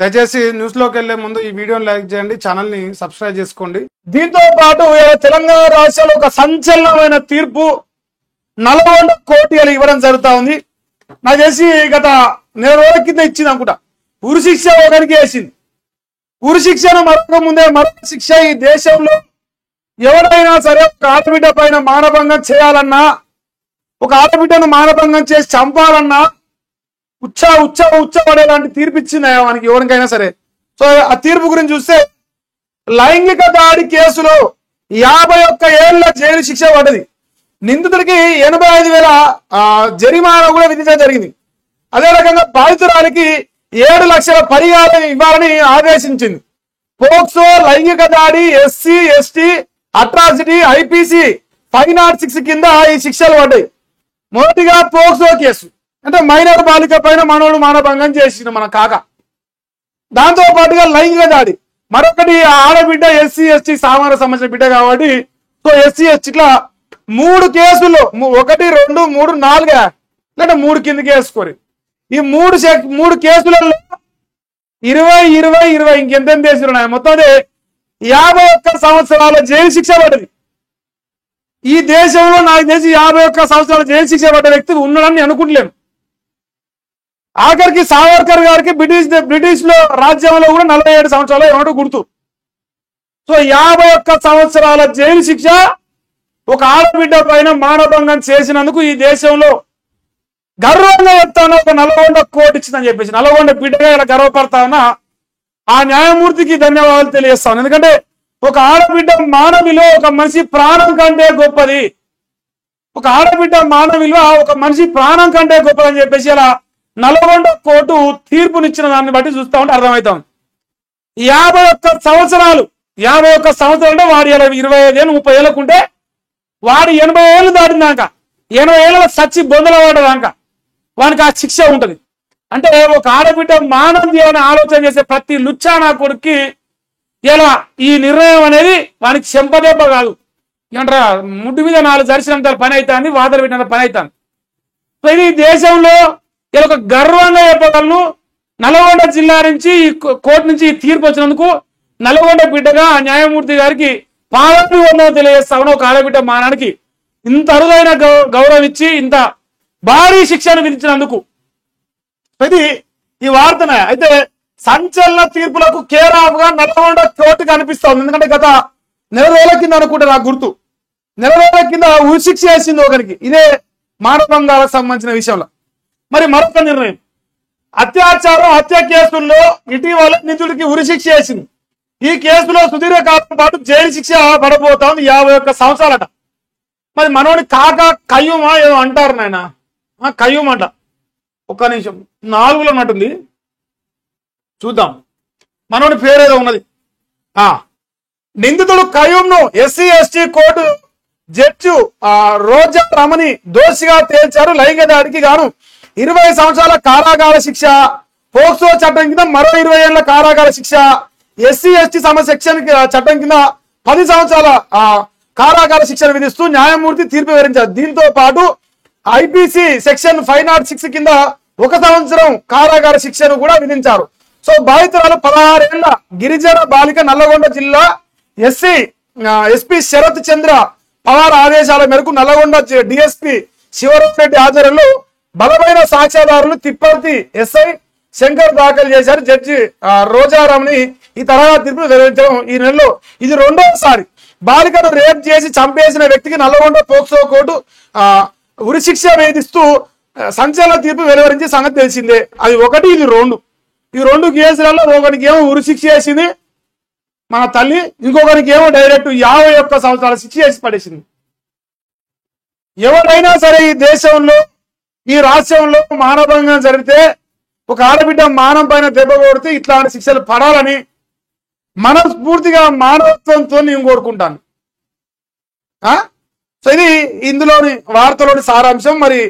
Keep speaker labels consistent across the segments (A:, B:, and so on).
A: దయచేసి న్యూస్ లోకి వెళ్లే ముందు ఈ వీడియోని లైక్ చేయండి, ఛానల్ ని సబ్స్క్రైబ్ చేసుకోండి.
B: దీంతో పాటు తెలంగాణ రాష్ట్రంలో ఒక సంచలనమైన తీర్పు 40 కోట్లు ఇవ్వడం జరుగుతా ఉంది. నాకు తెలిసి గత నెల రోజుల కింద ఇచ్చింది అనుకుంటా. ఉరి శిక్ష ఒకరికి వేసింది. ఉరి శిక్షను మరొక ముందే మరొక శిక్ష ఈ దేశంలో ఎవరైనా సరే ఒక ఆడబిడ్డ పైన మానభంగం చేయాలన్నా, ఒక ఆడబిడ్డను మానభంగం చేసి చంపాలన్నా ఉచ్చ పడేలాంటి తీర్పు ఇచ్చింది మనకి ఎవరికైనా సరే. సో ఆ తీర్పు గురించి చూస్తే లైంగిక దాడి కేసులో 51 ఏళ్ల జైలు శిక్ష పడ్డది. నిందితుడికి 85,000 జరిమానా కూడా విధించడం జరిగింది. అదే రకంగా బాధితురాలికి 7 లక్షల పరిహారం ఇవ్వాలని ఆదేశించింది. పోక్సో, లైంగిక దాడి, SC, ST, అట్రాసిటీ, IPC 506 కింద ఈ శిక్షలు పడ్డాయి. మొదటిగా పోక్సో కేసు అంటే మైనర్ బాలిక పైన మనోడు మానభంగం చేసింది మన కాక. దాంతో పాటుగా లైంగిక దాడి, మరొకటి ఆడబిడ్డ SC, ST సామాన్య సంబంధించిన బిడ్డ కాబట్టి సో SC, ST ఇట్లా 3 కేసుల్లో 1, 2, 3, 4 లేదా 3 కిందకి వేసుకోరు. ఈ 3 కేసులలో 20 ఇంకెంత చేసినాయి మొత్తం 51 సంవత్సరాల జైలు శిక్ష పడ్డది. ఈ దేశంలో నాకు తెలిసి 51 సంవత్సరాల జైలు శిక్ష పడ్డ వ్యక్తి ఉన్నాడని అనుకుంటలేను. ఆఖరికి సావర్కర్ గారికి బ్రిటిష్ లో రాజ్యంలో కూడా 47 సంవత్సరాలు ఏమంటూ గుర్తు. సో 51 సంవత్సరాల జైలు శిక్ష ఒక ఆడబిడ్డ పైన మానభంగం చేసినందుకు ఈ దేశంలో గర్వంగా చెప్తాను. ఒక 40 కోట్లు ఇచ్చిందని చెప్పేసి 40 బిడ్డగా ఇలా గర్వపడతా ఉన్నా. ఆ న్యాయమూర్తికి ధన్యవాదాలు తెలియజేస్తాను. ఎందుకంటే ఒక ఆడబిడ్డ మానవిలో ఒక మనిషి ప్రాణం కంటే గొప్పది. ఒక ఆడబిడ్డ మానవిలో ఒక మనిషి ప్రాణం కంటే గొప్పదని చెప్పేసి ఇలా 40 కోట్లు తీర్పునిచ్చిన దాన్ని బట్టి చూస్తా ఉంటే అర్థమవుతాం. 51 సంవత్సరాలు అంటే వాడు ఇలా 25 ఏళ్ళు 30 ఏళ్ళకు ఉంటే వాడు 80 ఏళ్ళు దాటినాక 80 ఏళ్ళ సచ్చి బొందల పడ్డదాక వానికి ఆ శిక్ష ఉంటది. అంటే ఒక ఆడబిడ్డ మానవ జీవన ఆలోచన చేసే ప్రతి లుచ్చానా కొడుక్కి ఇలా ఈ నిర్ణయం అనేది వానికి చెంపదెబ్బ కాదు, ఏమంటారా ముడ్డు మీద 4 జరిసినంత పని అవుతుంది, వాదలు పెట్టినంత పని అవుతుంది. సో ఇది దేశంలో ఇలా ఒక గర్వంగా చెప్పగలను. నల్గొండ జిల్లా నుంచి ఈ కోర్టు నుంచి ఈ తీర్పు వచ్చినందుకు నల్గొండ బిడ్డగా ఆ న్యాయమూర్తి గారికి పాదాభివందనం తెలియజేస్తా ఉన్నా. ఒక ఆడబిడ్డ మానానికి ఇంత అరుదైన గౌరవం ఇచ్చి ఇంత భారీ శిక్షను విధించినందుకు ఇది ఈ వార్తనే. అయితే సంచలన తీర్పులకు కేర్ ఆఫ్ గా 40 కోట్లు కనిపిస్తా ఉంది. ఎందుకంటే గత నెల రోజుల కింద అనుకుంటే నాకు గుర్తు, నెల రోజుల కింద ఉరిశిక్ష వేసింది ఒకరికి ఇదే మానభంగాలకు సంబంధించిన విషయంలో. మరి మరొక నిర్ణయం, అత్యాచారం హత్య కేసుల్లో ఇటీవల నిందితుడికి ఉరిశిక్ష వేసింది. ఈ కేసులో సుదీర్ఘకాలం పాటు జైలు శిక్ష పడబోతా ఉంది, 51 సంవత్సరాలట. మరి మనోడి కాక కయ్యూమా ఏదో అంటారు నాయన, కయ్యూమ్ అంట. ఒక్క నిమిషం 4లో ఉన్నట్టుంది, చూద్దాం. మనోడి పేరేదో ఉన్నది. నిందితుడు కయ్యూమ్ను SC, ST కోర్టు జడ్జి రోజా రమణి దోషిగా తేల్చారు. లైంగిక దాడికి గాను 20 సంవత్సరాల కారాగార శిక్ష, పోక్సో చట్టం కింద మరో 20 ఏళ్ల కారాగార శిక్ష, SC, ST సెక్షన్ చట్టం కింద 10 సంవత్సరాల కారాగార శిక్షను విధిస్తూ న్యాయమూర్తి తీర్పు వివరించారు. దీంతో పాటు IPC సెక్షన్ 506 కింద 1 సంవత్సరం కారాగార శిక్షను కూడా విధించారు. సో బాధితురాలు 16 ఏళ్ల గిరిజన బాలిక నల్లగొండ జిల్లా SP శరత్ చంద్ర పవార్ ఆదేశాల మేరకు నల్లగొండ DSP శివరామరెడ్డి ఆధ్వర్యంలో బలమైన సాక్ష్యాధారులు తిప్పర్తి SI శంకర్ దాఖలు చేశారు. జడ్జి రోజారామ్ని ఈ తరహా తీర్పులు వెల్లడించడం ఈ నెలలో ఇది 2వసారి. బాలికను రేప్ చేసి చంపేసిన వ్యక్తికి నల్లగొండ పోక్సో కోర్టు ఉరిశిక్ష వేధిస్తూ సంచలన తీర్పు వెలువరించే సంగతి తెలిసిందే. అది 1, ఇది 2. ఈ 2 కేసులలో ఒకరికి ఏమో ఉరిశిక్ష వేసింది మన తల్లి, ఇంకొకరికి ఏమో డైరెక్ట్ 51 సంవత్సరాల శిక్ష వేసి పడేసింది. ఎవరైనా సరే ఈ దేశంలో ఈ రాష్ట్రంలో మానభంగం జరిగితే ఒక ఆడబిడ్డ మానం పైన దెబ్బ కొడితే ఇట్లాంటి శిక్షలు పడాలని మనస్ఫూర్తిగా మానవత్వంతో నేను కోరుకుంటాను. సో ఇది ఇందులోని వార్తలోని సారాంశం. మరి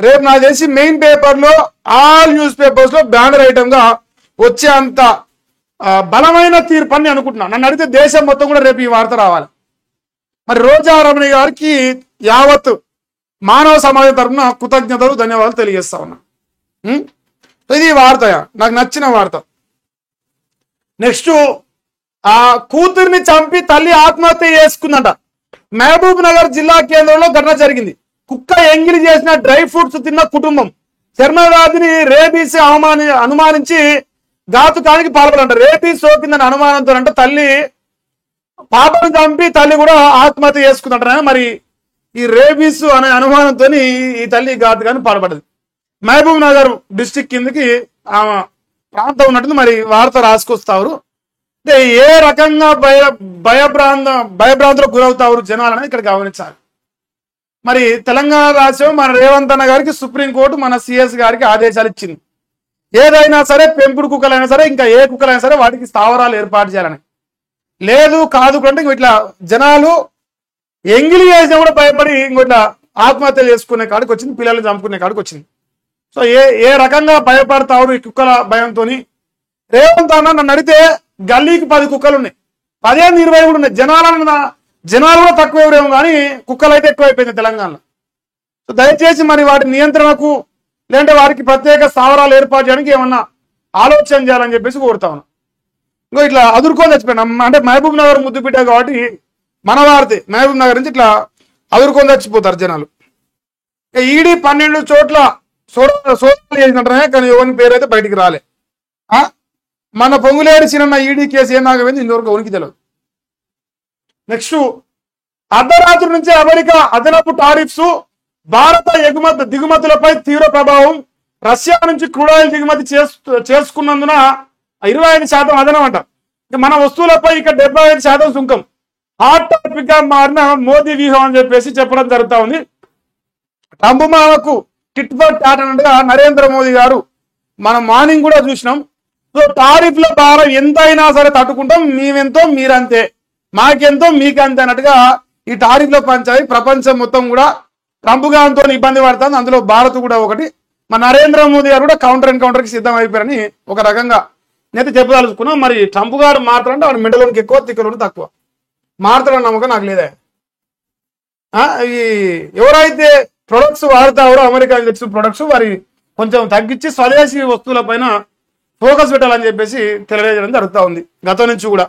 B: రేపు నాకు తెలిసి మెయిన్ పేపర్లో ఆల్ న్యూస్ పేపర్స్ లో బ్యానర్ ఐటమ్ గా వచ్చే అంత బలమైన తీర్పు అని అనుకుంటున్నాను. నన్ను అడిగితే దేశం మొత్తం కూడా రేపు ఈ వార్త రావాలి. మరి రోజా రమణి గారికి యావత్ మానవ సమాజం తరఫున కృతజ్ఞతలు ధన్యవాదాలు తెలియజేస్తా ఉన్నా. ఇది వార్త, నాకు నచ్చిన వార్త. నెక్స్ట్ ఆ కూతుర్ని చంపి తల్లి ఆత్మహత్య చేసుకుందంట. మహబూబ్ నగర్ జిల్లా కేంద్రంలో ఘటన జరిగింది. కుక్క ఎంగిలి చేసిన డ్రై ఫ్రూట్స్ తిన్న కుటుంబం చర్మ వ్యాధిని రేబీస్ అనుమానించి ఘాతుకానికి పాల్పడంట. రేబీస్ సోకిందని అనుమానంతో అంటే తల్లి పాపను చంపి తల్లి కూడా ఆత్మహత్య చేసుకుందంట. మరి ఈ రేబీస్ అనే అనుమానంతో ఈ తల్లి ఘాతుకానికి పాల్పడ్డది. మహబూబ్ నగర్ డిస్టిక్ కిందకి ఆమె ప్రాంతం ఉన్నట్టు మరి వార్త రాసుకొస్తారు. అంటే ఏ రకంగా భయభ్రాంతులకు గురవుతారు జనాలు అనేది ఇక్కడ గమనించాలి. మరి తెలంగాణ రాష్ట్రం మన రేవంత్ అన్న గారికి సుప్రీంకోర్టు మన సిఎస్ గారికి ఆదేశాలు ఇచ్చింది. ఏదైనా సరే పెంపుడు కుక్కలైనా సరే ఇంకా ఏ కుక్కలైనా సరే వాటికి స్థావరాలు ఏర్పాటు చేయాలని. లేదు కాదు అంటే ఇట్లా జనాలు ఎంగిలి చేసినా కూడా భయపడి ఇట్లా ఆత్మహత్య చేసుకునే కాడికి వచ్చింది, పిల్లలు చంపుకునే కాడికి వచ్చింది. సో ఏ రకంగా భయపడతారు ఈ కుక్కల భయంతో. రేవంత్ అన్న నన్ను అడిగితే గల్లీకి 10 కుక్కలు ఉన్నాయి, 15-20 కూడా ఉన్నాయి. జనాలు కూడా తక్కువ ఎవరేమో కానీ కుక్కలు అయితే ఎక్కువైపోయింది తెలంగాణలో. సో దయచేసి మరి వాటి నియంత్రణకు లేదంటే వారికి ప్రత్యేక స్థావరాలు ఏర్పాటు చేయడానికి ఏమన్నా ఆలోచన చేయాలని చెప్పేసి కోరుతా ఉన్నాం. ఇంకో ఇట్లా అదురుకొని చచ్చిపోయాను అంటే మహబూబ్ నగర్ ముద్దుబిడ్డ కాబట్టి మన వారితే మహబూబ్ నగర్ నుంచి ఇట్లా అదురుకొని చచ్చిపోతారు జనాలు. ఈడీ 12 చోట్ల సోదాలు చేసినట్టునే కానీ ఎవరి పేరు అయితే బయటికి రాలే. మన పొంగులేడి చిన్న ఈడీ కేసు ఏం నాగమైంది ఇంతవరకు ఉనికి తెలియదు. నెక్స్ట్ అర్ధరాత్రి నుంచి అమెరికా అదనపు టారిఫ్స్ భారత దిగుమతులపై తీవ్ర ప్రభావం. రష్యా నుంచి క్రూడ్ ఆయిల్ దిగుమతి చేసుకున్నందున 25% అదనం అంట. మన వస్తువులపై ఇక 75% సుంకం. హాట్ టాపిక్ గా మారిన మోదీ వ్యూహం అని చెప్పేసి చెప్పడం జరుగుతా ఉంది. ట్రంప్ మామకు టిట్ ఫర్ టాట్ అన్నట్టుగా నరేంద్ర మోదీ గారు మనం మార్నింగ్ కూడా చూసినాం. సో టారిఫ్ల భారం ఎంతైనా సరే తట్టుకుంటాం, మేమెంతో మీరంతే, మాకెంతో మీకంతే అన్నట్టుగా ఈ టారిఫ్ల పంచాయి ప్రపంచం మొత్తం కూడా ట్రంప్ గారితో ఇబ్బంది పడుతుంది. అందులో భారత్ కూడా ఒకటి. మన నరేంద్ర మోదీ గారు కూడా కౌంటర్ కి సిద్ధం అయిపోయారని ఒక రకంగా నేనైతే చెప్పదలుచుకున్నాం. మరి ట్రంప్ గారు మాట్లాడంటే వాడు మెండలోనికి ఎక్కువ, తిక్కలోని తక్కువ. మారుతాడని నమ్మకం నాకు లేదా. ఈ ఎవరైతే ప్రొడక్ట్స్ వాడతారో అమెరికా తెచ్చిన ప్రొడక్ట్స్ వారి కొంచెం తగ్గించి స్వదేశీ వస్తువుల పైన ఫోకస్ పెట్టాలని చెప్పేసి తెలియజేయడం జరుగుతూ ఉంది గతం నుంచి కూడా.